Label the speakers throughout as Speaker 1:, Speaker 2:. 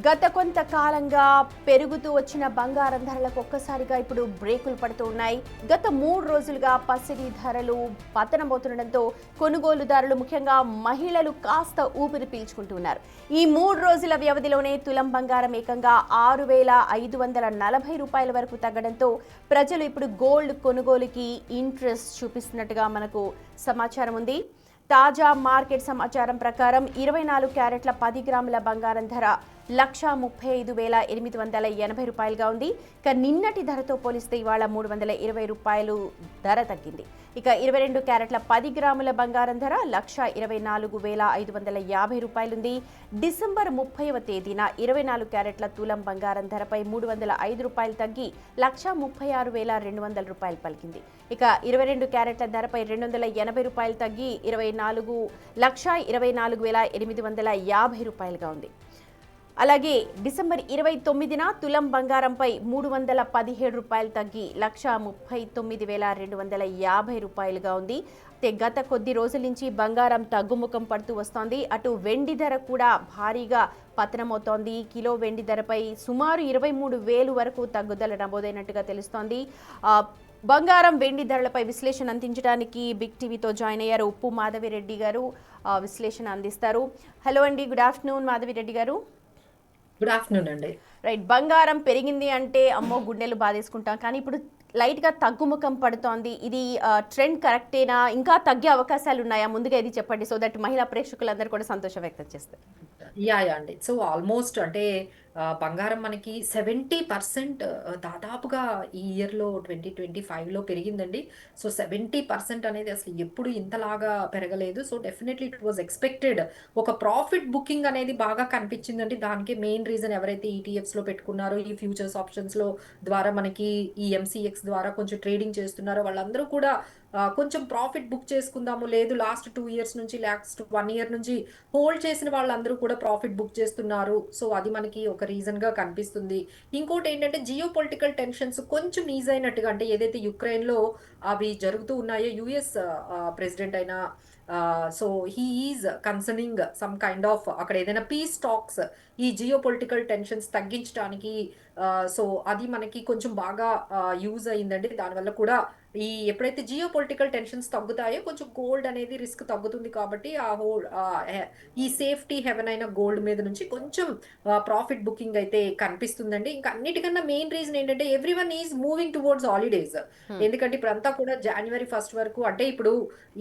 Speaker 1: గత కొంతకాలంగా పెరుగుతూ వచ్చిన బంగారం ధరలకు ఒక్కసారిగా ఇప్పుడు బ్రేకులు పడుతూ ఉన్నాయి. గత 3 రోజులుగా పసిడి ధరలు పతనమవుతుండటంతో కొనుగోలుదారులు ముఖ్యంగా మహిళలు కాస్త ఊపిరి పీల్చుకుంటున్నారు. ఈ 3 రోజుల వ్యవధిలోనే తులం బంగారం ఏకంగా 6,540 రూపాయల వరకు తగ్గడంతో ప్రజలు ఇప్పుడు గోల్డ్ కొనుగోలుకి ఇంట్రెస్ట్ చూపిస్తున్నట్టుగా మనకు సమాచారం ఉంది. తాజా మార్కెట్ సమాచారం ప్రకారం 24 క్యారెట్ల 10 గ్రాముల బంగారం ధర 1,35,880 రూపాయలుగా ఉంది. ఇక నిన్నటి ధరతో పోలిస్తే ఇవాళ 320 రూపాయలు ధర తగ్గింది. ఇక 22 క్యారెట్ల 10 గ్రాముల బంగారం ధర 1,24,550 రూపాయలుంది. డిసెంబర్ 30వ తేదీన 24 క్యారెట్ల తులం బంగారం ధరపై 305 రూపాయలు తగ్గి 1,36,200 రూపాయలు పలికింది. ఇక 22 క్యారెట్ల ధరపై 280 రూపాయలు తగ్గి 1,24,850 రూపాయలుగా ఉంది. అలాగే డిసెంబర్ 29న తులం బంగారంపై 317 రూపాయలు తగ్గి 1,39,250 రూపాయలుగా ఉంది. గత కొద్ది రోజుల నుంచి బంగారం తగ్గుముఖం పడుతూ వస్తోంది. అటు వెండి ధర కూడా భారీగా పతనమవుతోంది. కిలో వెండి ధరపై సుమారు 23,000 వరకు తగ్గుదల నమోదైనట్టుగా తెలుస్తోంది. బంగారం వెండి ధరలపై విశ్లేషణ అందించడానికి బిగ్ టీవీతో జాయిన్ అయ్యారు ఉప్పు మాధవిరెడ్డి గారు. విశ్లేషణ అందిస్తారు. హలో అండి, గుడ్ ఆఫ్టర్నూన్ మాధవిరెడ్డి గారు.
Speaker 2: గుడ్ ఆఫ్టర్నూన్ అండి.
Speaker 1: రైట్, బంగారం పెరిగింది అంటే అమ్మో గుండెలు బాధేసుకుంటాం, కానీ ఇప్పుడు లైట్గా తగ్గుముఖం పడుతోంది. ఇది ట్రెండ్ కరెక్టేనా? ఇంకా తగ్గే అవకాశాలు ఉన్నాయా? ముందుగా ఇది చెప్పండి, సో దట్ మహిళా ప్రేక్షకులందరూ కూడా సంతోషం వ్యక్తం చేస్తారు.
Speaker 2: యా అండి. సో ఆల్మోస్ట్ అంటే బంగారం మనకి 70% దాదాపుగా ఈ ఇయర్‌లో 2025లో పెరిగిందండి. సో 70% అనేది అసలు ఎప్పుడు ఇంతలాగా పెరగలేదు. So definitely it was expected. ఒక ప్రాఫిట్ బుకింగ్ అనేది బాగా కనిపించిందండి. దానికి మెయిన్ రీజన్ ఎవరైతే ఈటీఎఫ్స్‌లో పెట్టుకున్నారో, ఈ ఫ్యూచర్స్ ఆప్షన్స్‌లో ద్వారా మనకి ఈ ఎంసీఎక్స్ ద్వారా కొంచెం ట్రేడింగ్ చేస్తున్నారో వాళ్ళందరూ కూడా కొంచెం ప్రాఫిట్ బుక్ చేసుకుందాము, లేదు లాస్ట్ 2 ఇయర్స్ నుంచి, లాస్ట్ 1 ఇయర్ నుంచి హోల్డ్ చేసిన వాళ్ళందరూ కూడా ప్రాఫిట్ బుక్ చేస్తున్నారు. సో అది మనకి ఒక రీజన్‌గా కనిపిస్తుంది. ఇంకోటి ఏంటంటే జియో పొలిటికల్ టెన్షన్స్ కొంచెం ఈజ్ అయినట్టుగా, అంటే ఏదైతే యుక్రెయిన్‌లో అవి జరుగుతూ ఉన్నాయో, యూఎస్ ప్రెసిడెంట్ అయిన so he is concerning some kind of అక్కడ ఏదైనా పీస్ టాక్స్ ఈ జియో పొలిటికల్ టెన్షన్స్ తగ్గించడానికి. సో అది మనకి కొంచెం బాగా యూజ్ అయిందండి. దానివల్ల కూడా ఈ ఎప్పుడైతే జియో పొలిటికల్ టెన్షన్స్ తగ్గుతాయో కొంచెం గోల్డ్ అనేది రిస్క్ తగ్గుతుంది. కాబట్టి ఈ సేఫ్టీ హెవెన్ అయిన గోల్డ్ మీద నుంచి కొంచెం ప్రాఫిట్ బుకింగ్ అయితే కనిపిస్తుందండి. ఇంకా అన్నిటికన్నా మెయిన్ రీజన్ ఏంటంటే everyone is moving towards holidays. ఎందుకంటే ఇప్పుడంతా కూడా January 1st వరకు, అంటే ఇప్పుడు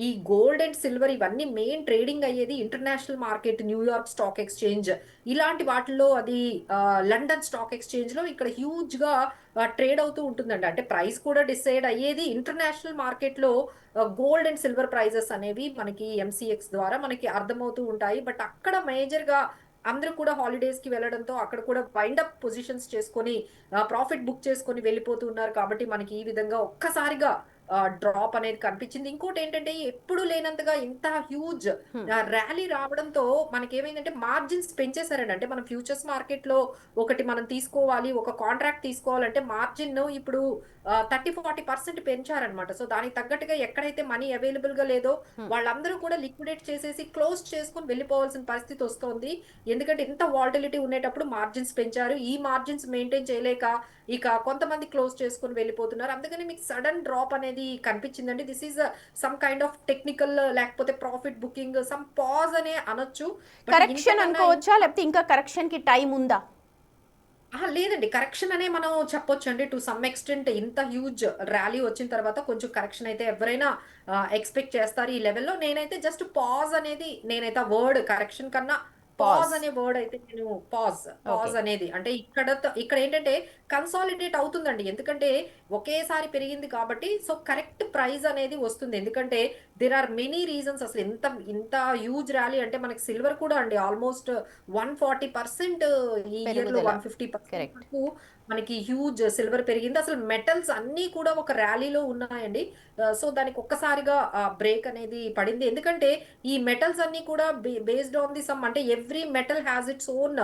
Speaker 2: ఈ గోల్డ్ అండ్ సిల్వర్ ఇవన్నీ మెయిన్ ట్రేడింగ్ అయ్యేది international market, New York stock exchange ఇలాంటి వాటిల్లో, అది లండన్ స్టాక్ ఎక్స్చేంజ్ లో ఇక్కడ హ్యూజ్ గా ట్రేడ్ అవుతూ ఉంటుందండి. అంటే ప్రైస్ కూడా డిసైడ్ అయ్యేది ఇంటర్నేషనల్ మార్కెట్ లో. గోల్డ్ అండ్ సిల్వర్ ప్రైజెస్ అనేవి మనకి ఎంసీఎక్స్ ద్వారా మనకి అర్థమవుతూ ఉంటాయి. బట్ అక్కడ మేజర్ గా అందరూ కూడా హాలిడేస్ కి వెళ్ళడంతో అక్కడ కూడా వైండ్ అప్ పొజిషన్స్ చేసుకొని ప్రాఫిట్ బుక్ చేసుకొని వెళ్ళిపోతూ ఉన్నారు. కాబట్టి మనకి ఈ విధంగా ఒక్కసారిగా డ్రాప్ అనేది కనిపించింది. ఇంకోటి ఏంటంటే ఎప్పుడు లేనంతగా ఇంత హ్యూజ్ ర్యాలీ రావడంతో మనకి ఏమైందంటే మార్జిన్స్ పెంచేశారండి. అంటే మనం ఫ్యూచర్స్ మార్కెట్ లో ఒకటి మనం తీసుకోవాలి, ఒక కాంట్రాక్ట్ తీసుకోవాలంటే మార్జిన్ ఇప్పుడు 30-40% పెంచారనమాట. సో దానికి తగ్గట్టుగా ఎక్కడైతే మనీ అవైలబుల్ గా లేదో వాళ్ళందరూ కూడా లిక్విడేట్ చేసేసి క్లోజ్ చేసుకుని వెళ్ళిపోవాల్సిన పరిస్థితి వస్తోంది. ఎందుకంటే ఇంత వాల్టిలిటీ ఉండేటప్పుడు మార్జిన్స్ పెంచారు. ఈ మార్జిన్స్ మెయింటైన్ చేయలేక ఇక కొంతమంది క్లోజ్ చేసుకుని వెళ్ళిపోతున్నారు. అందుకని మీకు సడన్ డ్రాప్ అనేది కనిపించిందండి. This is some kind of technical, లేకపోతే ప్రాఫిట్ బుకింగ్, సమ్ పాజ్ అనే అనొచ్చు.
Speaker 1: కరెక్షన్ అనుకోవచ్చా, లేకపోతే ఇంకా కరెక్షన్ కి టైం ఉందా?
Speaker 2: లేదండి, కరెక్షన్ అనే మనం చెప్పొచ్చు అండి. టు సమ్ ఎక్స్టెంట్ ఇంత హ్యూజ్ ర్యాలీ వచ్చిన తర్వాత కొంచెం కరెక్షన్ అయితే ఎవరైనా ఎక్స్పెక్ట్ చేస్తారు ఈ లెవెల్లో. నేనైతే జస్ట్ పాజ్ అనేది, నేనైతే ఆ వర్డ్ కరెక్షన్ కన్నా పాజ్ అనే వర్డ్ అయితే నేను పాజ్ అనేది, అంటే ఇక్కడ ఏంటంటే కన్సాలిడేట్ అవుతుందండి. ఎందుకంటే ఒకేసారి పెరిగింది కాబట్టి సో కరెక్ట్ ప్రైస్ అనేది వస్తుంది. ఎందుకంటే దేర్ ఆర్ మెనీ రీజన్స్. అసలు ఇంత ఇంత హ్యూజ్ ర్యాలీ అంటే మనకి సిల్వర్ కూడా అండి ఆల్మోస్ట్ 140% ఈ ఇయర్ లో 150% వరకు మనకి హ్యూజ్ సిల్వర్ పెరిగింది. అసలు మెటల్స్ అన్ని కూడా ఒక ర్యాలీలో ఉన్నాయండి. సో దానికి ఒక్కసారిగా బ్రేక్ అనేది పడింది. ఎందుకంటే ఈ మెటల్స్ అన్ని కూడా బేస్డ్ ఆన్ ది సమ్, అంటే every metal has its own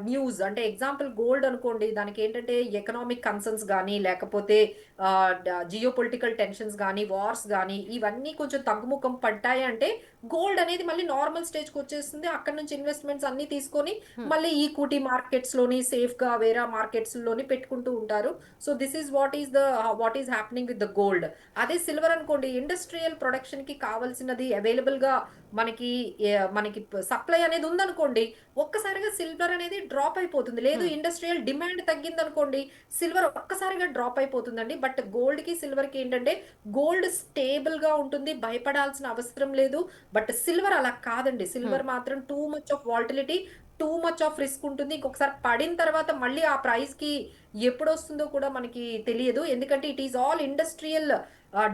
Speaker 2: news. అంటే ఎగ్జాంపుల్ గోల్డ్ అనుకోండి, దానికి ఏంటంటే ఎకనామిక్ కన్సర్న్స్ కానీ, లేకపోతే జియో పొలిటికల్ టెన్షన్స్ కానీ, వార్స్ కానీ ఇవన్నీ కొంచెం తగ్గుముఖం పడ్డాయి అంటే గోల్డ్ అనేది మళ్ళీ నార్మల్ స్టేజ్కి వచ్చేస్తుంది. అక్కడ నుంచి ఇన్వెస్ట్మెంట్స్ అన్ని తీసుకొని మళ్ళీ ఈక్విటీ మార్కెట్స్ లోని సేఫ్ గా వేరే మార్కెట్స్ లోని పెట్టుకుంటూ ఉంటారు. So this is what is happening with the gold. అదే సిల్వర్ అనుకోండి, ఇండస్ట్రియల్ ప్రొడక్షన్ కి కావాల్సినది అవైలబుల్ గా మనకి మనకి సప్లై అనేది ఉందనుకోండి, ఒక్కసారిగా సిల్వర్ అనేది డ్రాప్ అయిపోతుంది. లేదు ఇండస్ట్రియల్ డిమాండ్ తగ్గింది అనుకోండి, సిల్వర్ ఒక్కసారిగా డ్రాప్ అయిపోతుందండి. బట్ గోల్డ్ కి సిల్వర్ కి ఏంటంటే గోల్డ్ స్టేబుల్ గా ఉంటుంది, భయపడాల్సిన అవసరం లేదు. బట్ సిల్వర్ అలా కాదండి. సిల్వర్ మాత్రం two much of volatility, two much of risk ఉంటుంది. ఇంకొకసారి పడిన తర్వాత మళ్ళీ ఆ ప్రైస్ కి ఎప్పుడు వస్తుందో కూడా మనకి తెలియదు. ఎందుకంటే it is all industrial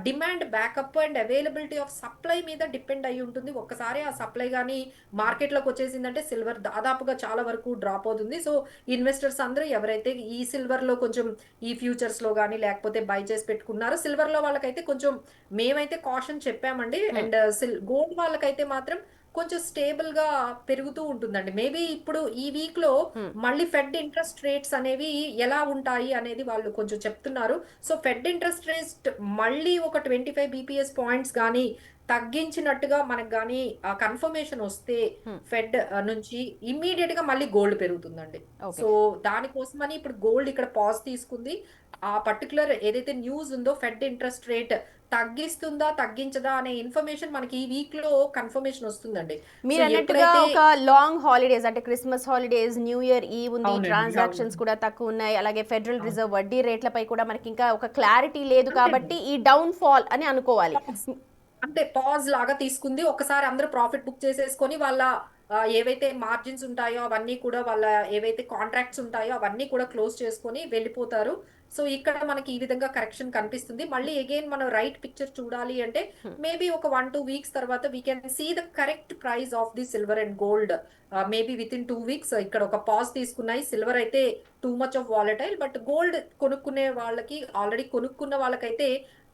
Speaker 2: demand backup and availability of supply మీద డిపెండ్ అయి ఉంటుంది. ఒక్కసారి ఆ సప్లై కానీ మార్కెట్లోకి వచ్చేసిందంటే సిల్వర్ దాదాపుగా చాలా వరకు డ్రాప్ అవుతుంది. సో ఇన్వెస్టర్స్ అందరూ ఎవరైతే ఈ సిల్వర్ లో కొంచెం ఈ ఫ్యూచర్స్ లో కానీ లేకపోతే బై చేసి పెట్టుకున్నారో, సిల్వర్ లో వాళ్ళకైతే కొంచెం మేమైతే కాషన్ చెప్పామండి. అండ్ గోల్డ్ వాళ్ళకైతే మాత్రం కొంచెం స్టేబుల్ గా పెరుగుతూ ఉంటుందండి. మేబీ ఇప్పుడు ఈ వీక్ లో మళ్ళీ ఫెడ్ ఇంట్రెస్ట్ రేట్స్ అనేవి ఎలా ఉంటాయి అనేది వాళ్ళు కొంచెం చెప్తున్నారు. సో ఫెడ్ ఇంట్రెస్ట్ రేట్ మళ్ళీ ఒక 25 బీపీఎస్ పాయింట్స్ కానీ తగ్గించినట్టుగా మనకు కానీ కన్ఫర్మేషన్ వస్తే ఫెడ్ నుంచి ఇమ్మీడియట్ గా మళ్ళీ గోల్డ్ పెరుగుతుందండి.
Speaker 1: ఓకే.
Speaker 2: సో దానికోసమని ఇప్పుడు గోల్డ్ ఇక్కడ పాజ్ తీసుకుంది. ఆ పర్టికులర్ ఏదైతే న్యూస్ ఉందో ఫెడ్ ఇంట్రెస్ట్ రేట్ తగ్గిస్తుందా తగ్గించదా అనే ఇన్ఫర్మేషన్ మనకి ఈ వీక్ లో కన్ఫర్మేషన్ వస్తుందండి.
Speaker 1: మీరు
Speaker 2: సో
Speaker 1: అన్నట్టుగా
Speaker 2: ఎప్పుడైతే
Speaker 1: ఒక లాంగ్ హాలిడేస్ అంటే క్రిస్మస్ హాలిడేస్, న్యూ ఇయర్ ఈవ్ ఉంది,
Speaker 2: అవునండి,
Speaker 1: ట్రాన్సాక్షన్స్
Speaker 2: అవునండి,
Speaker 1: కూడా తక్కువ ఉన్నాయి, అలాగే ఫెడరల్
Speaker 2: అవును.
Speaker 1: రిజర్వ్ వడ్డీ రేట్లపై కూడా మనకి ఇంకా ఒక క్లారిటీ లేదు
Speaker 2: అంతేనండి.
Speaker 1: కాబట్టి ఈ డౌన్ ఫాల్ అని అనుకోవాలి.
Speaker 2: పాజ్ అంటే పాజ్ లాగా తీసుకుంది. ఒకసారి అందరూ ప్రాఫిట్ బుక్ చేసేసుకొని వాళ్ళ ఏవైతే మార్జిన్స్ ఉంటాయో అవన్నీ కూడా, వాళ్ళ ఏవైతే కాంట్రాక్ట్స్ ఉంటాయో అవన్నీ కూడా క్లోజ్ చేసుకొని వెళ్ళిపోతారు. సో ఇక్కడ మనకి ఈ విధంగా కరెక్షన్ కనిపిస్తుంది. మళ్ళీ అగైన్ మనం రైట్ పిక్చర్ చూడాలి అంటే మేబీ ఒక 1-2 వీక్స్ తర్వాత we can see the correct price of the silver and gold. Maybe within 2 weeks ఇక్కడ ఒక పాజ్ తీసుకున్నాయి. సిల్వర్ అయితే too much of volatile, but gold కొనుక్కునే వాళ్ళకి, ఆల్రెడీ కొనుక్కున్న వాళ్ళకైతే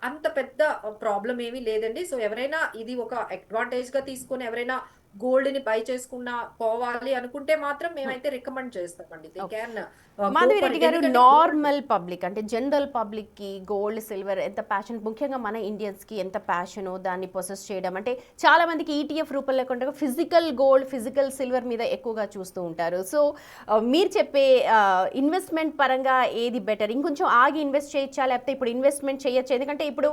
Speaker 2: అంత పెద్ద ప్రాబ్లం ఏమీ లేదండి. సో ఎవరైనా ఇది ఒక అడ్వాంటేజ్ గా తీసుకొని ఎవరైనా గోల్డ్ ని బై చేసుకున్నా పోవాలి అనుకుంటే మాత్రం మేమైతే రికమెండ్ చేస్తామండి. They can go
Speaker 1: Madhavi
Speaker 2: for
Speaker 1: Reddy
Speaker 2: it.
Speaker 1: గారు,
Speaker 2: ఎందుకంటే గోల్డ్
Speaker 1: నార్మల్ పబ్లిక్ అంటే జనరల్ పబ్లిక్ కి గోల్డ్ సిల్వర్ ఎంత ప్యాషన్, ముఖ్యంగా మన ఇండియన్స్ కి ఎంత ప్యాషన్ దాన్ని ప్రొసెస్ చేయడం అంటే, చాలా మందికి ఈటీఎఫ్ రూపంలో లేకుండా ఫిజికల్ గోల్డ్, ఫిజికల్ సిల్వర్ మీద ఎక్కువగా చూస్తూ ఉంటారు. సో మీరు చెప్పే ఇన్వెస్ట్మెంట్ పరంగా ఏది బెటర్? ఇంకొంచెం ఆగి ఇన్వెస్ట్ చేయొచ్చా, లేకపోతే ఇప్పుడు ఇన్వెస్ట్మెంట్ చేయొచ్చు? ఎందుకంటే ఇప్పుడు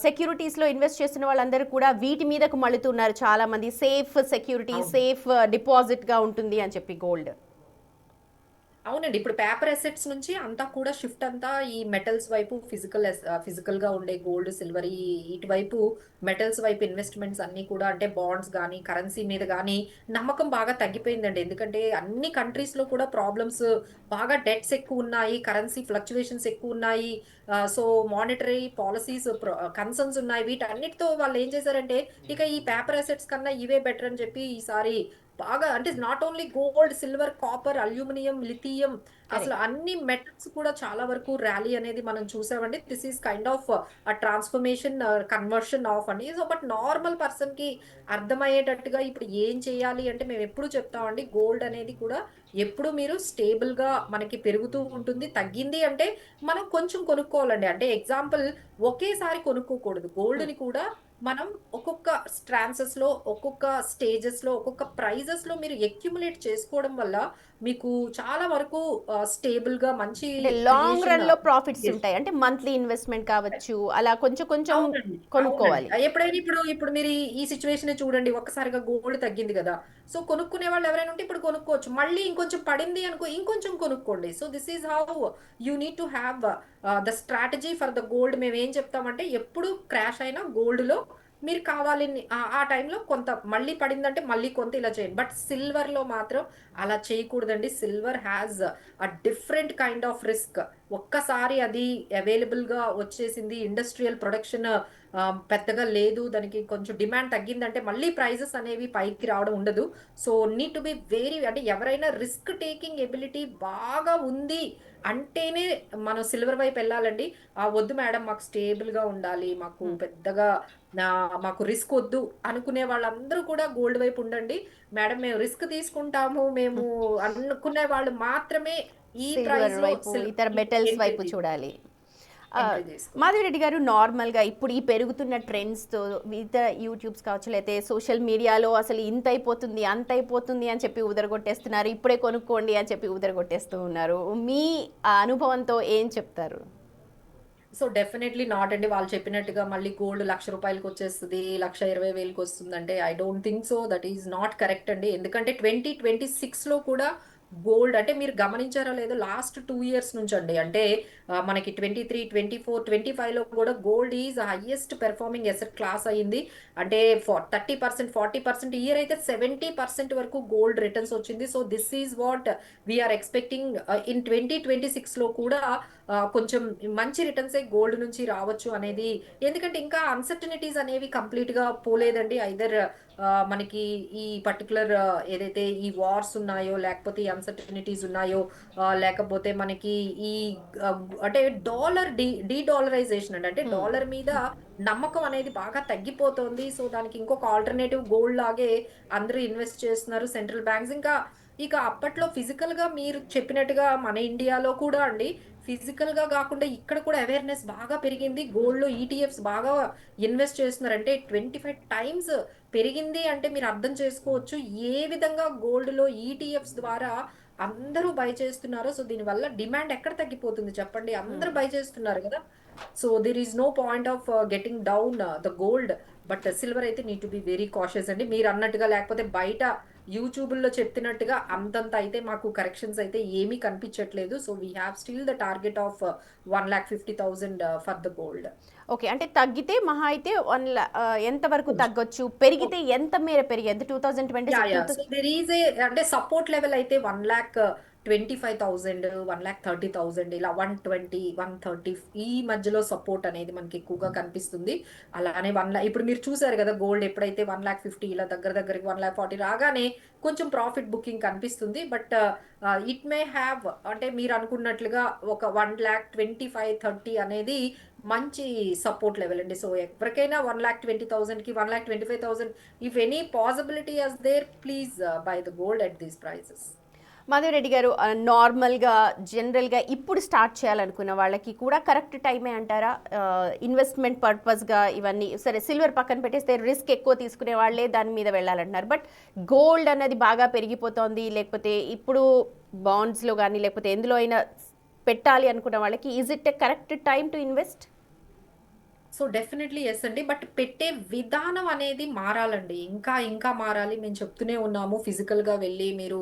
Speaker 1: సెక్యూరిటీస్ లో ఇన్వెస్ట్ చేస్తున్న వాళ్ళందరూ కూడా వీటి మీదకు మళ్ళుతున్నారు. చాలా మంది సేఫ్ సెక్యూరిటీ,
Speaker 2: అవును.
Speaker 1: సేఫ్ డిపాజిట్ గా ఉంటుంది అని చెప్పి గోల్డ్.
Speaker 2: అవునండి. ఇప్పుడు పేపర్ అసెట్స్ నుంచి అంతా కూడా షిఫ్ట్ అంతా ఈ మెటల్స్ వైపు, ఫిజికల్ గా ఉండే గోల్డ్, సిల్వర్ ఇటువైపు మెటల్స్ వైపు ఇన్వెస్ట్మెంట్స్ అన్ని కూడా, అంటే బాండ్స్ గానీ కరెన్సీ మీద గానీ నమ్మకం బాగా తగ్గిపోయిందండి. ఎందుకంటే అన్ని కంట్రీస్ లో కూడా ప్రాబ్లమ్స్, బాగా డెట్స్ ఎక్కువ ఉన్నాయి, కరెన్సీ ఫ్లక్చువేషన్స్ ఎక్కువ ఉన్నాయి. సో మానిటరీ పాలసీస్ కన్సర్న్స్ ఉన్నాయి. వీటన్నిటితో వాళ్ళు ఏం చేశారంటే ఇక ఈ పేపర్ అసెట్స్ కన్నా ఇవే బెటర్ అని చెప్పి ఈసారి బాగా, అంటే not only gold, silver, copper, aluminium, lithium, అసలు
Speaker 1: కరెక్ట్.
Speaker 2: అన్ని మెటల్స్ కూడా చాలా వరకు ర్యాలీ అనేది మనం చూసామండి. This is kind of transformation, conversion of అండి. సో బట్ నార్మల్ పర్సన్ కి అర్థమయ్యేటట్టుగా ఇప్పుడు ఏం చేయాలి అంటే మేము ఎప్పుడు చెప్తామండి, గోల్డ్ అనేది కూడా ఎప్పుడు మీరు స్టేబుల్ గా మనకి పెరుగుతూ ఉంటుంది. తగ్గింది అంటే మనం కొంచెం కొనుక్కోవాలండి. అంటే ఎగ్జాంపుల్ ఒకేసారి కొనుక్కోకూడదు. గోల్డ్ ని కూడా మనం ఒక్కొక్క ట్రాన్సెస్ లో, ఒక్కొక్క స్టేజెస్ లో, ఒక్కొక్క ప్రైజెస్ లో మీరు అక్యుములేట్ చేసుకోవడం వల్ల మీకు చాలా వరకు స్టేబుల్ గా మంచి
Speaker 1: అంటే లాంగ్
Speaker 2: క్రియేషన్.
Speaker 1: రన్ లో ప్రాఫిట్స్ ఉంటాయి. అంటే మంత్లీ ఇన్వెస్ట్మెంట్ కావచ్చు, అలా కొంచెం కొంచెం
Speaker 2: అవునండి, అవునండి.
Speaker 1: కొనుక్కోవాలి.
Speaker 2: ఎప్పుడైనా ఇప్పుడు ఇప్పుడు మీరు ఈ సిచ్యువేషన్ చూడండి, ఒక్కసారిగా గోల్డ్ తగ్గింది కదా. సో కొనుక్కునే వాళ్ళు ఎవరైనా ఉంటే ఇప్పుడు కొనుక్కోవచ్చు. మళ్ళీ ఇంకొంచెం పడింది అనుకో, ఇంకొంచెం కొనుక్కోండి. So this is how you need to have the strategy for the gold. మేము ఏం చెప్తామంటే ఎప్పుడు క్రాష్ అయినా గోల్డ్ లో మీరు కావాలి ఆ టైంలో కొంత మళ్ళీ పడిందంటే మళ్ళీ కొంత ఇలా చేయండి. బట్ సిల్వర్ లో మాత్రం అలా చేయకూడదండి. Silver has a different kind of risk. ఒక్కసారి అది అవైలబుల్ గా వచ్చేసింది, ఇండస్ట్రియల్ ప్రొడక్షన్ పెద్దగా లేదు, దానికి కొంచెం డిమాండ్ తగ్గిందంటే మళ్ళీ ప్రైజెస్ అనేవి పైకి రావడం ఉండదు. So need to be very, అంటే ఎవరైనా రిస్క్ టేకింగ్ ఎబిలిటీ బాగా ఉంది అంటేనే మనం సిల్వర్ వైపు వెళ్ళాలండి. వద్దు మేడం మాకు స్టేబుల్ గా ఉండాలి, మాకు పెద్దగా మాకు రిస్క్ వద్దు అనుకునే వాళ్ళందరూ కూడా గోల్డ్ వైపు ఉండండి. మేడం మేము రిస్క్ తీసుకుంటాము మేము అనుకునే వాళ్ళు మాత్రమే ఈ
Speaker 1: సిల్వర్
Speaker 2: ప్రైస్ లో
Speaker 1: వైపు, ఇతర మెటల్స్ వైపు చూడాలి. ఆ,
Speaker 2: ఎంట్రీ చేసుకోవచ్చు.
Speaker 1: మాధవిరెడ్డి గారు, నార్మల్గా ఇప్పుడు ఈ పెరుగుతున్న ట్రెండ్స్తో ఇతర యూట్యూబ్స్ కావచ్చు, లేకపోతే సోషల్ మీడియాలో అసలు ఇంత అయిపోతుంది అంత అయిపోతుంది అని చెప్పి ఉదరగొట్టేస్తున్నారు, ఇప్పుడే కొనుక్కోండి అని చెప్పి ఉదరగొట్టేస్తూ ఉన్నారు. మీ అనుభవంతో ఏం చెప్తారు?
Speaker 2: సో డెఫినెట్లీ నాట్ అండి. వాళ్ళు చెప్పినట్టుగా మళ్ళీ గోల్డ్ ₹1,00,000 వచ్చేస్తది, 1,20,000 వస్తుందంటే I don't think so. That is not correct అండి. ఎందుకంటే 2026లో కూడా గోల్డ్ అంటే మీరు గమనించారో లేదో లాస్ట్ 2 ఇయర్స్ నుంచండి. అంటే మనకి 23, 24, 25లో కూడా gold is highest performing asset class అయింది. అంటే 30%, 40%, ఈ ఇయర్ అయితే 70% వరకు గోల్డ్ రిటర్న్స్ వచ్చింది. So this is what we are expecting in 2026లో కూడా కొంచెం మంచి రిటర్న్సే గోల్డ్ నుంచి రావచ్చు అనేది. ఎందుకంటే ఇంకా అన్సర్టనిటీస్ అనేవి కంప్లీట్ గా పోలేదండి. ఐదర్ మనకి ఈ పర్టికులర్ ఏదైతే ఈ వార్స్ ఉన్నాయో, లేకపోతే ఈ అన్సర్టనిటీస్ ఉన్నాయో, లేకపోతే మనకి ఈ ఆ, అంటే డాలర్ డీడాలరైజేషన్ అండి. అంటే
Speaker 1: హ్మ్.
Speaker 2: డాలర్ మీద నమ్మకం అనేది బాగా తగ్గిపోతుంది. సో దానికి ఇంకొక ఆల్టర్నేటివ్ గోల్డ్ లాగే అందరూ ఇన్వెస్ట్ చేస్తున్నారు సెంట్రల్ బ్యాంక్స్. ఇంకా ఇక అప్పట్లో ఫిజికల్ గా మీరు చెప్పినట్టుగా మన ఇండియాలో కూడా అండి, ఫిజికల్ గా కాకుండా ఇక్కడ కూడా అవేర్నెస్ బాగా పెరిగింది. గోల్డ్ లో ఈటీఎఫ్స్ బాగా ఇన్వెస్ట్ చేస్తున్నారు. అంటే 25 టైమ్స్ పెరిగింది అంటే మీరు అర్థం చేసుకోవచ్చు ఏ విధంగా గోల్డ్ లో ఈటీఎఫ్స్ ద్వారా అందరూ బై చేస్తున్నారు. సో దీని వల్ల డిమాండ్ ఎక్కడ తగ్గిపోతుంది చెప్పండి, అందరూ
Speaker 1: హ్మ్.
Speaker 2: బై చేస్తున్నారు కదా. So there is no point of getting down the gold. But silver అయితే need to be very cautious అండి. మీరు అన్నట్టుగా లేకపోతే బయట యూట్యూబుల్లో చెప్తున్నట్టుగా అంతంత అయితే మాకు కరెక్షన్స్ అయితే ఏమీ కనిపించట్లేదు. So we have still the target of 1,50,000 for the gold.
Speaker 1: Okay, అంటే తగ్గితే మహా అయితే ఎంత వరకు తగ్గొచ్చు, పెరిగితే ఎంత మేర పెరిగేది? Two thousand twenty
Speaker 2: yeah! Yeah! So
Speaker 1: six
Speaker 2: there is a అంటే సపోర్ట్ లెవెల్ అయితే 1,25,000, 1,30,000 ఇలా 120, 130 ఈ మధ్యలో సపోర్ట్ అనేది మనకి ఎక్కువగా కనిపిస్తుంది. అలానే ఇప్పుడు మీరు చూసారు కదా గోల్డ్ ఎప్పుడైతే 1,50,000 ఇలా దగ్గర దగ్గరకి 1,40,000 రాగానే కొంచెం ప్రాఫిట్ బుకింగ్ కనిపిస్తుంది. బట్ ఇట్ మే హ్యావ్ అంటే మీరు అనుకున్నట్లుగా ఒక 1,25,000, 30 అనేది మంచి సపోర్ట్ లెవెల్ అండి. సో ఎవరికైనా 1,20,000కి 1,25,000 if any possibility is there please buy the gold at these prices.
Speaker 1: Madhavareddy గారు, నార్మల్గా జనరల్గా ఇప్పుడు స్టార్ట్ చేయాలనుకున్న వాళ్ళకి కూడా కరెక్ట్ టైమే అంటారా? ఇన్వెస్ట్మెంట్ పర్పస్గా ఇవన్నీ సరే, సిల్వర్ పక్కన పెట్టేస్తే రిస్క్ ఎక్కువ తీసుకునే వాళ్ళే దాని మీద వెళ్ళాలంటున్నారు. బట్ గోల్డ్ అన్నది బాగా పెరిగిపోతోంది, లేకపోతే ఇప్పుడు బాండ్స్లో కానీ లేకపోతే ఎందులో అయినా పెట్టాలి అనుకున్న వాళ్ళకి is it a correct time to invest?
Speaker 2: So definitely yes అండి. బట్ పెట్టే విధానం అనేది మారాలండి. ఇంకా ఇంకా మారాలి. మేము చెప్తూనే ఉన్నాము. ఫిజికల్‌గా వెళ్లి మీరు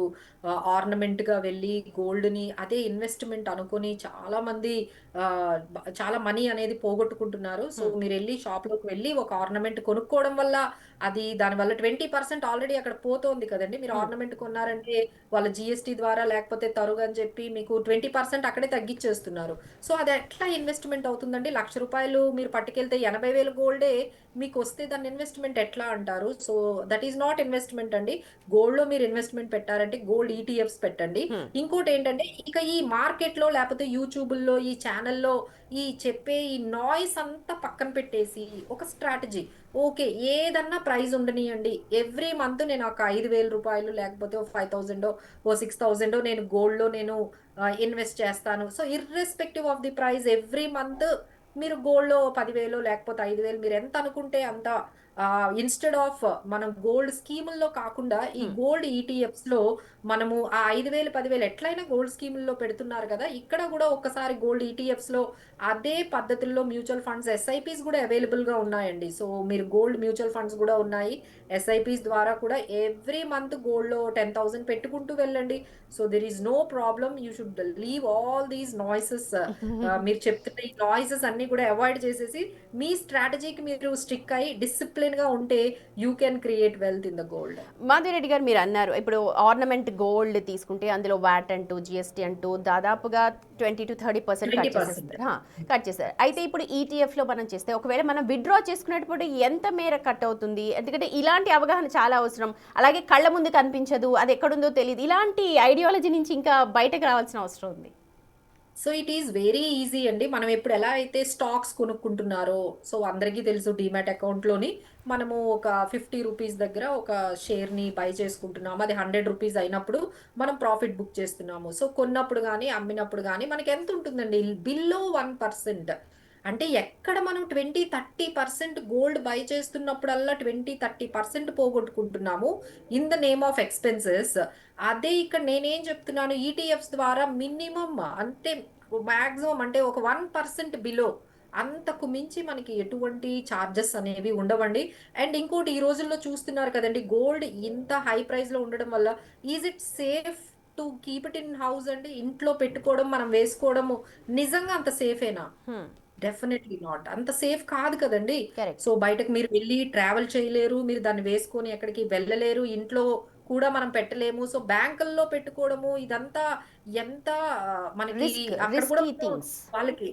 Speaker 2: ఆర్నమెంట్‌గా వెళ్లి గోల్డ్‌ని అదే ఇన్వెస్ట్‌మెంట్ అనుకోని చాలామంది చాలా మనీ అనేది పోగొట్టుకుంటున్నారు. సో
Speaker 1: హ్మ్.
Speaker 2: మీరెళ్లి షాప్‌లోకి వెళ్లి ఒక ఆర్నమెంట్ కొనుక్కోవడం వల్ల అది దానివల్ల 20% ఆల్రెడీ అక్కడ పోతోంది కదండీ. మీరు
Speaker 1: హ్మ్.
Speaker 2: ఆర్నమెంట్ కొన్నారంటే వాళ్ళ జీఎస్టీ ద్వారా లేకపోతే తరుగని చెప్పి మీకు 20% అక్కడే తగ్గిచ్చేస్తున్నారు. సో అది ఎట్లా ఇన్వెస్ట్‌మెంట్ అవుతుందండి? ₹1,00,000 మీరు పట్టుకెళ్తే 80,000 గోల్డే మీకొస్తే దాన్ని ఇన్వెస్ట్‌మెంట్ ఎట్లా అంటారు? So that is not investment అండి. గోల్డ్‌లో మీరు ఇన్వెస్ట్‌మెంట్ పెట్టారంటే గోల్డ్ ఈటీఎఫ్స్ పెట్టండి.
Speaker 1: హ్మ్.
Speaker 2: ఇంకోటేంటంటే ఇక ఈ మార్కెట్‌లో లేపోతే యూట్యూబుల్లో, ఈ ఛానెల్‌లో ఈ చెప్పే ఈ నాయిస్ అంతా పక్కన పెట్టేసి ఒక స్ట్రాటజీ. ఓకే. ఏదన్నా ప్రైజ్ ఉండనియండి. ఎవ్రీ మంత్ నేను ఒక ₹5,000 లేకపోతే ఓ 5,000 ఓ 6,000 నేను గోల్డ్‌లో నేను ఇన్వెస్ట్ చేస్తాను. So irrespective of the price every month మీరు గోల్డ్‌లో 10,000 లేకపోతే 5,000 మీరెంత అనుకుంటే అంత ఇన్‌స్టెడ్ ఆఫ్ మనం గోల్డ్ స్కీముల్లో కాకుండా ఈ
Speaker 1: హ్మ్.
Speaker 2: గోల్డ్ ఈటీఎఫ్స్‌లో మనము ఆ 5,000, 10,000 ఎట్లైనా గోల్డ్ స్కీముల్లో పెడుతున్నారు కదా. ఇక్కడ గూడా ఒక్కసారి గోల్డ్ ఈటీఎఫ్స్‌లో అదే పద్ధతుల్లో మ్యూచువల్ ఫండ్స్, ఎస్ఐపీస్ గూడా అవైలబుల్‌గా ఉన్నాయండి. సో మీరు గోల్డ్ మ్యూచువల్ ఫండ్స్ గూడా ఉన్నాయి. ఎస్ఐపీస్ ద్వారా కూడా ఎవ్రీ మంత్ గోల్డ్‌లో 10,000 పెట్టుకుంటూ వెళ్ళండి. So there is no problem. You should leave all these noises. మీరు చెప్తున్న ఈ నాయిసెస్ అన్నీ కూడా అవాయిడ్ చేసేసి మీ స్ట్రాటజీకి మీరు స్టిక్ అయ్యి డిసిప్లిన్‌గా ఉంటే you can create wealth in the gold.
Speaker 1: Madhavi Reddy గారు, మీరు అన్నారు ఇప్పుడు ఆర్నమెంట్ గోల్డ్ తీసుకుంటే అందులో వ్యాట్ అంటూ జిఎస్టీ అంటూ దాదాపుగా 20-30% కట్
Speaker 2: 20%.
Speaker 1: చేసేస్తారు. కట్ చేస్తారు. అయితే ఇప్పుడు ఈటీఎఫ్లో మనం చేస్తే ఒకవేళ మనం విత్డ్రా చేసుకునేటప్పుడు ఎంత మేర కట్ అవుతుంది? ఎందుకంటే ఇలాంటి అవగాహన చాలా అవసరం. అలాగే కళ్ళ ముందు కనిపించదు, అది ఎక్కడుందో తెలియదు. ఇలాంటి ఐడియాలజీ నుంచి ఇంకా బయటకు రావాల్సిన అవసరం ఉంది.
Speaker 2: So it is very easy అండి. మనం ఇప్పుడు ఎలా అయితే స్టాక్స్ కొనుక్కుంటున్నారో, సో అందరికీ తెలుసు డీమ్యాట్ అకౌంట్‌లోని మనము ఒక ₹50 దగ్గర ఒక షేర్‌ని బై చేసుకుంటున్నాము. అది ₹100 అయినప్పుడు మనం ప్రాఫిట్ బుక్ చేస్తున్నాము. సో కొన్నప్పుడు గాని, అమ్మినప్పుడు గాని మనకెంతుంటుందండి? బిలో 1%. అంటే ఎక్కడ మనం 20-30% గోల్డ్ బై చేస్తున్నప్పుడల్లా 20-30% పోగొట్టుకుంటున్నాము in the name of expenses. అదే ఇక్కడ నేనేం చెప్తున్నాను, ఈటీఎఫ్స్ ద్వారా మినిమం అంటే మాక్సిమం అంటే ఒక 1% బిలో, అంతకు మించి మనకి ఎటువంటి చార్జెస్ అనేవి ఉండవండి. అండ్ ఇంకోటి ఈ రోజుల్లో చూస్తున్నారు కదండి, గోల్డ్ ఇంత హై ప్రైస్ లో ఉండడం వల్ల is it safe to keep it in house అండి? ఇంట్లో పెట్టుకోవడం, మనం వేసుకోవడము నిజంగా అంత సేఫేనా? Definitely not. అంత సేఫ్ కాదు కదండి. So
Speaker 1: correct.
Speaker 2: బయటకు మీరు వెళ్ళి ట్రావెల్ చేయలేరు, మీరు దాన్ని వేసుకొని ఎక్కడికి వెళ్ళలేరు, ఇంట్లో కూడా మనం పెట్టలేము. సో బ్యాంకుల్లో పెట్టుకోవడము ఇదంతా ఎంత మనకి అక్కడ కూడా
Speaker 1: రిస్కీ
Speaker 2: మనం
Speaker 1: థింగ్స్.
Speaker 2: వాళ్ళకి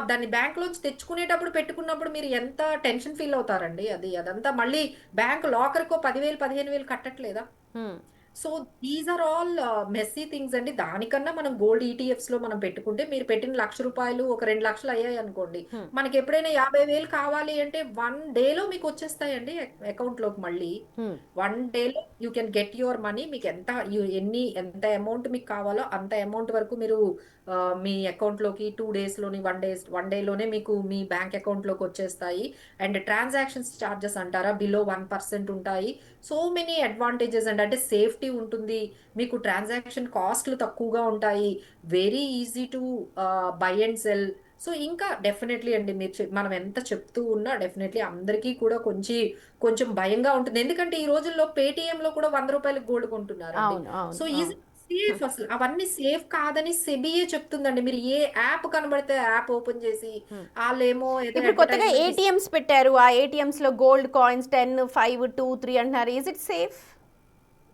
Speaker 2: దాన్ని బ్యాంక్ లోంచి తెచ్చుకునేటప్పుడు పెట్టుకున్నప్పుడు మీరు ఎంత టెన్షన్ ఫీల్ అవుతారండి. అదంతా మళ్ళీ బ్యాంక్ లాకర్కో 10,000 15,000 కట్టట్లేదా? So these are all messy things అండి. దానికన్నా మనం గోల్డ్ ఈటీఎఫ్స్ లో మనం పెట్టుకుంటే, మీరు పెట్టిన ₹1,00,000 ఒక 2,00,000 అయ్యాయి అనుకోండి, మనకి ఎప్పుడైనా 50,000 కావాలి అంటే 1 డేలో మీకు వచ్చేస్తాయండి అకౌంట్ లోకి మళ్ళీ. 1 డేలో you can get your money. మీకు ఎంత అమౌంట్ మీకు కావాలో అంత అమౌంట్ వరకు మీరు మీ అకౌంట్ లోకి 2 డేస్ లోని 1 డేలోనే మీకు మీ బ్యాంక్ అకౌంట్ లోకి వచ్చేస్తాయి. అండ్ ట్రాన్సాక్షన్స్ చార్జెస్ అంటారా, బిలో 1% ఉంటాయి. సో మెనీ అడ్వాంటేజెస్ అండి. అంటే సేఫ్టీ ఉంటుంది, మీకు ట్రాన్సాక్షన్ కాస్ట్లు తక్కువగా ఉంటాయి, very easy to buy and cell. So ఇంకా డెఫినెట్లీ అండి, మనం ఎంత చెప్తూ ఉన్నా డెఫినెట్లీ అందరికీ కూడా కొంచెం భయంగా ఉంటుంది. ఎందుకంటే ఈ రోజుల్లో పేటిఎం లో కూడా ₹100 గోల్డ్ కొంటున్నారండి.
Speaker 1: అవును, అవును,
Speaker 2: సో ఈజీ
Speaker 1: అవును.
Speaker 2: సేఫ్, అసలు అవన్నీ సేఫ్ కాదని సెబియే చెప్తుందండి. మీరు ఏ యాప్ కనబడితే యాప్ ఓపెన్ చేసి వాళ్ళేమో ఏదో
Speaker 1: ఇప్పుడు కొత్తగా
Speaker 2: అడ్వర్టైజ్మెంట్
Speaker 1: ఏటీఎంస్ పెట్టారు. ఆ ఏటీఎంస్ లో గోల్డ్ కాయిన్స్ 10, 5, 2, 3 అంటున్నారు. Is it safe?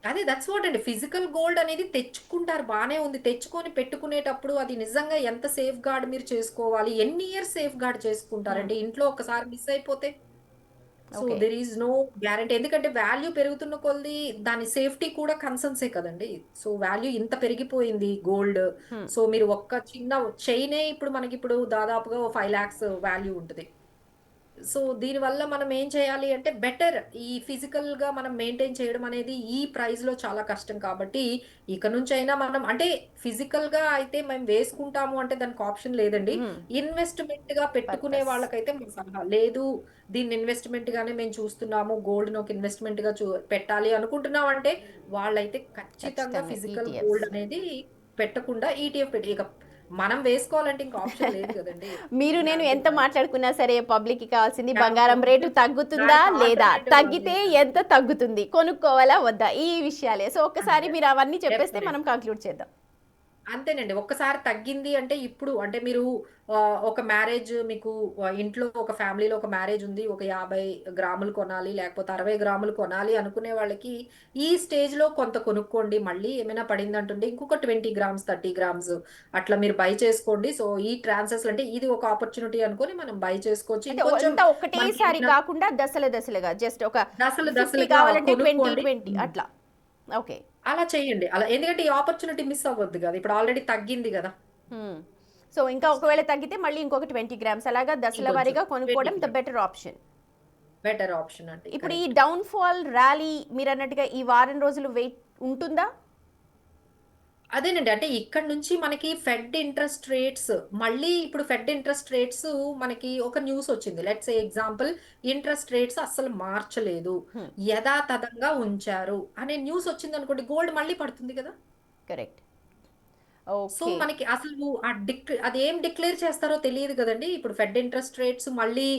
Speaker 2: అదే దట్స్ వాట్ అండి. ఫిజికల్ గోల్డ్ అనేది తెచ్చుకుంటారు, బానే ఉంది. తెచ్చుకొని పెట్టుకునేటప్పుడు అది నిజంగా ఎంత సేఫ్ గార్డ్ మీరు చేసుకోవాలి, ఎన్ని ఇయర్స్ సేఫ్ గార్డ్ చేసుకుంటారండి? ఇంట్లో ఒకసారి మిస్ అయిపోతే so
Speaker 1: okay.
Speaker 2: There is no guarantee. ఎందుకంటే వాల్యూ పెరుగుతున్న కొద్దీ దాని సేఫ్టీ కూడా కన్సర్న్సే కదండి. సో వాల్యూ ఇంత పెరిగిపోయింది గోల్డ్. సో మీరు ఒక్క చిన్న చైనే ఇప్పుడు మనకి ఇప్పుడు దాదాపుగా 5 lakhs వాల్యూ ఉంటుంది. సో దీనివల్ల మనం ఏం చేయాలి అంటే బెటర్ ఈ ఫిజికల్ గా మనం మెయింటైన్ చేయడం అనేది ఈ ప్రైస్ లో చాలా కష్టం కాబట్టి, ఇక నుంచైనా మనం అంటే ఫిజికల్ గా అయితే మేము వేసుకుంటాము అంటే దానికి ఆప్షన్ లేదండి. ఇన్వెస్ట్మెంట్ గా పెట్టుకునే
Speaker 1: పర్పస్.
Speaker 2: వాళ్ళకైతే మా సలహా లేదు, దీన్ని ఇన్వెస్ట్మెంట్ గానే మేము చూస్తున్నాము, గోల్డ్ ను ఒక ఇన్వెస్ట్మెంట్ గా పెట్టాలి అనుకుంటున్నాం అంటే వాళ్ళైతే ఖచ్చితంగా
Speaker 1: ఖచ్చితంగా
Speaker 2: ఫిజికల్
Speaker 1: ఈటీఎఫ్స్.
Speaker 2: గోల్డ్ అనేది పెట్టకుండా ఈటీఎఫ్ పెట్టి, ఇక మనం వేసుకోవాలంటే ఇంకా ఆప్షన్ లేదు కదండి.
Speaker 1: మీరు నేను
Speaker 2: దానికి
Speaker 1: ఎంత మాట్లాడుకున్నా సరే పబ్లిక్‌కి కావాల్సింది బంగారం
Speaker 2: దానికి
Speaker 1: రేటు తగ్గుతుందా
Speaker 2: దానికి
Speaker 1: లేదా?
Speaker 2: ఆల్టర్‌నేటివ్
Speaker 1: తగ్గితే ఎంత తగ్గుతుంది? కొనుక్కోవాలా వద్దా? ఈ విషయాలే. సో ఒక్కసారి
Speaker 2: అంతే.
Speaker 1: మీరు అవన్నీ చెప్పేస్తే మనం
Speaker 2: డెఫినెట్‌లీ.
Speaker 1: కంక్లూడ్ చేద్దాం.
Speaker 2: అంతేనండి. ఒక్కసారి తగ్గింది అంటే ఇప్పుడు అంటే మీరు ఒక మ్యారేజ్ మీకు ఇంట్లో ఒక ఫ్యామిలీలో ఒక మ్యారేజ్ ఉంది. ఒక 50 గ్రాములు కొనాలి, లేకపోతే 60 గ్రాములు కొనాలి అనుకునే వాళ్ళకి ఈ స్టేజ్‌లో కొంత కొనుక్కోండి. మళ్ళీ ఏమైనా పడిందంటుంటే ఇంకొక 20 గ్రామ్స్, 30 గ్రామ్స్ అట్లా మీరు బై చేసుకోండి. సో ఈ ట్రాన్సెస్‌లు అంటే ఇది ఒక ఆపర్చునిటీ అనుకోని మనం బై చేసుకోవచ్చు.
Speaker 1: అంటే
Speaker 2: ఇంకొంచెం
Speaker 1: అంతా
Speaker 2: మనకి
Speaker 1: ఒకటేసారి కాకుండా దశలుగా జస్ట్ ఒక
Speaker 2: దశలు
Speaker 1: 50
Speaker 2: దశలుగా
Speaker 1: కావాలంటే 20,
Speaker 2: కొనుక్కోండి.
Speaker 1: 20 అట్లా. ఓకే.
Speaker 2: అలా చేయండి. అలా ఎందుకంటే ఈ ఆపర్చునిటీ మిస్ అవ్వద్దు గదా! ఇప్పుడు ఆల్రెడీ తగ్గింది గదా!
Speaker 1: హ్మ్. సో ఇంకా ఒకవేళ తగ్గితే మళ్ళీ ఇంకొక 20 గ్రామ్స్ అలాగా దశల
Speaker 2: ఇంకొంచెం
Speaker 1: వారీగా
Speaker 2: 20
Speaker 1: కొనుక్కోవడం the
Speaker 2: grams
Speaker 1: better option.
Speaker 2: Better option అండి.
Speaker 1: ఇప్పుడు ఈ
Speaker 2: కరెక్ట్.
Speaker 1: డౌన్ ఫాల్ ర్యాలీ మీరన్నట్టుగా ఈ వారం రోజులు వెయిట్ ఉంటుందా?
Speaker 2: అదేనండి. అంటే ఇక్కడి నుంచి మనకి ఫెడ్ ఇంట్రెస్ట్ రేట్స్ మళ్ళీ ఇప్పుడు ఫెడ్ ఇంట్రెస్ట్ రేట్స్ మనకి ఒక న్యూస్ వచ్చింది. Let's say example, interest rates అస్సలు మార్చలేదు,
Speaker 1: హ్మ్.
Speaker 2: యథాతథంగా ఉంచారు అనే న్యూస్ వచ్చిందనుకోండి, గోల్డ్ మళ్ళీ పడుతుంది కదా!
Speaker 1: కరెక్ట్.
Speaker 2: So
Speaker 1: okay.
Speaker 2: మనకి అసలు అదేం డిక్లేర్ చేస్తారో తెలియదు కదండీ. ఇప్పుడు ఫెడ్ ఇంట్రెస్ట్ రేట్స్ మళ్ళీ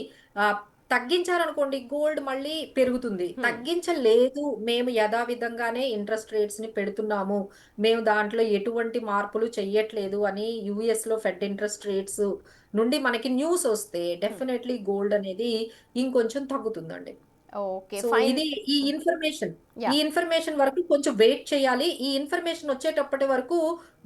Speaker 2: ఆహ్, తగ్గించారనుకోండి, గోల్డ్ మళ్ళీ పెరుగుతుంది.
Speaker 1: హ్మ్.
Speaker 2: తగ్గించలేదు, మేము యథావిధంగానే ఇంట్రెస్ట్ రేట్స్‌ని పెడుతున్నాము, మేము దాంట్లో ఎటువంటి మార్పులు చెయ్యట్లేదు అని యూఎస్‌లో ఫెడ్ ఇంట్రెస్ట్ రేట్స్ నుండి మనకి న్యూస్ వస్తే
Speaker 1: హ్మ్.
Speaker 2: డెఫినైట్‌లీ గోల్డ్ అనేది ఇంకొంచెం తగ్గుతుందండి.
Speaker 1: ఓకే.
Speaker 2: So
Speaker 1: fine.
Speaker 2: ఇది ఈ ఇన్ఫర్మేషన్ ఈ
Speaker 1: యాహ్!
Speaker 2: ఇన్ఫర్మేషన్ వరకు కొంచెం వెయిట్ చేయాలి. ఈ ఇన్ఫర్మేషన్ వచ్చేటప్పటి వరకు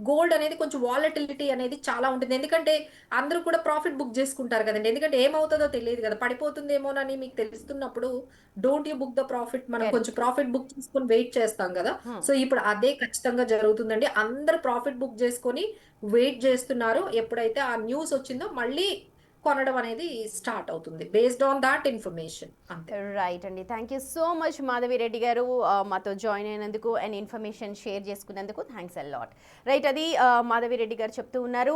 Speaker 2: గోల్డ్ అనేది కొంచెం వాలటిలిటీ అనేది చాలా ఉంటుంది. ఎందుకంటే అందరూ కూడా ప్రాఫిట్ బుక్ చేసుకుంటారు కదండీ. ఎందుకంటే ఏమవుతదో తెలీదు కదా! పడిపోతుందేమోనని మీకు తెలుస్తున్నప్పుడు don't you book the profit, మనం కొంచెం
Speaker 1: కరెక్ట్.
Speaker 2: ప్రాఫిట్ బుక్ చేసుకొని వెయిట్ చేస్తాం కదా!
Speaker 1: హ్మ్.
Speaker 2: సో ఇప్పుడు అదే ఖచ్చితంగా జరుగుతుందండి. అందరూ ప్రాఫిట్ బుక్ చేసుకొని వెయిట్ చేస్తున్నారు. ఎప్పుడైతే ఆ న్యూస్ వచ్చిందో మళ్ళీ కొనడం అనేది స్టార్ట్ అవుతుంది. బేస్డ్ ఆన్ థాట్ ఇన్ఫర్మేషన్ అంతే.
Speaker 1: రైట్ అండి. Thank you so much Madhavi Reddy గారు మాతో జాయిన్ అయినందుకు అండ్ ఇన్ఫర్మేషన్ షేర్ చేసుకున్నందుకు థ్యాంక్స్ ఎ లాట్. రైట్, అది మాధవిరెడ్డి గారు చెప్తూ ఉన్నారు.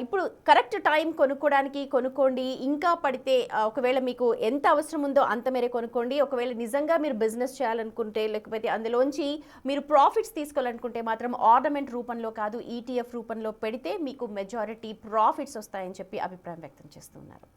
Speaker 1: ఇప్పుడు కరెక్ట్ టైం కొనుక్కోండి. ఇంకా పడితే ఒకవేళ మీకు ఎంత అవసరం ఉందో అంత మేరే కొనుక్కోండి. ఒకవేళ నిజంగా మీరు బిజినెస్ చేయాలనుకుంటే, లేకపోతే అందులోంచి మీరు ప్రాఫిట్స్ తీసుకోవాలనుకుంటే మాత్రం ఆర్నమెంట్ రూపంలో కాదు, ఈటీఎఫ్ రూపంలో పెడితే మీకు మెజారిటీ ప్రాఫిట్స్ వస్తాయని చెప్పి అభిప్రాయం వ్యక్తం చేస్తున్నారు.